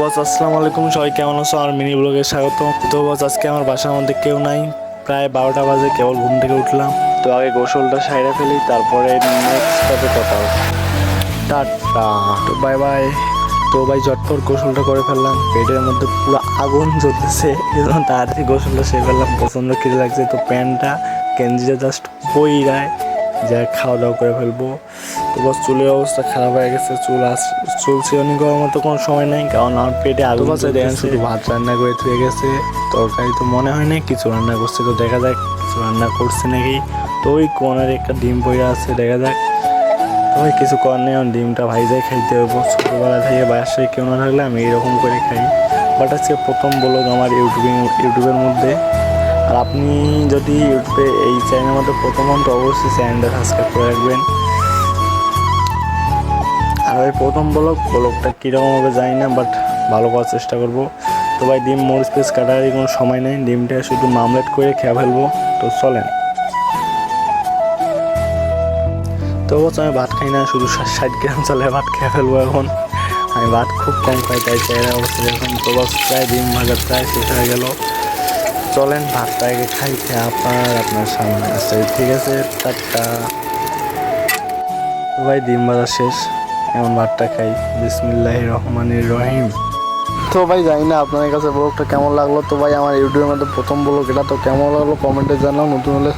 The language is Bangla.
বস আসসালামু আলাইকুম, সবাই কেমন আছো? আর মিনি ব্লগে স্বাগত। তো বস আজকে আমার বাসার মধ্যে কেউ নাই, প্রায় 12টা বাজে, কেবল ঘুম থেকে উঠলাম। তো আগে গোসলটা সাইরা ফেলি, তারপরে নেক্সট কাজে কথা হবে। টাটা, তো বাই বাই। তো ভাই ঝটপট গোসলটা করে ফেললাম, পেটের মধ্যে পুরো আগুন জ্বলতেছে, এজন্য তাড়াতাড়ি গোসলটা সেরে ফেললাম। প্রচণ্ড খিদে লাগছে, তো প্যান্টটা গেঞ্জিটা জাস্ট পইরায় যা খাওয়া দাওয়া করে ফেলবো। তো বস চুলের অবস্থা খারাপ হয়ে গেছে, চুল সিওনি করার মতো কোনো সময় নেই, কারণ আমার পেটে আগুন দেখেন, শুধু ভাত রান্না করে ধুয়ে গেছে, তরকারি তো মনে হয় না কিছু রান্না করছে। তো দেখা যাক কিছু রান্না করছে নাকি। তো ওই কোনারে একটা ডিম পড়ে আছে, দেখা যাক। তো ভাই কিছু করার নেই, ডিমটা ভাইজাই খাইতে হবো। ছোটোবেলা থেকে বাসায় কেউ না থাকলে আমি এইরকম করে খাই। বাট আজকে প্রথম ব্লগ আমার ইউটিউবের মধ্যে। আর আপনি যদি ইউটিউবে এই চ্যানেলের মধ্যে প্রথম হন তো অবশ্যই চ্যানেলটা সাবস্ক্রাইব করে রাখবেন। আর ওই প্রথম ব্লগটা কীরকম হবে জানি না, বাট ভালো করার চেষ্টা করব। তো ভাই ডিম মরিচ পিস কাটার কোনো সময় নেই, ডিমটা শুধু মামলেট করে খেয়ে ফেলবো। তো চলেন। তো অবশ্য আমি ভাত খাই না, শুধু 60 গ্রাম চালে ভাত খেয়ে ফেলবো এখন। আমি ভাত খুব কম খাই, তাই চেহারা অবস্থা এখন। তো বস প্রায় ডিম ভাজা প্রায় শেষ হয়ে গেল। চলেন ভাতটা আগে খাই, খেয়ে আপনার সামনে আসছে। ঠিক আছে, টাটা। ভাই ডিম ভাজা শেষ, এখন ভাতটা খাই। বিসমিল্লাহির রহমানির রহিম। তো ভাই জানি না আপনাদের কাছে ব্লগটা কেমন লাগলো। তো ভাই আমার ইউটিউবের মধ্যে প্রথম ব্লগ এটা, তো কেমন লাগলো কমেন্টে জানাও। নতুন হলে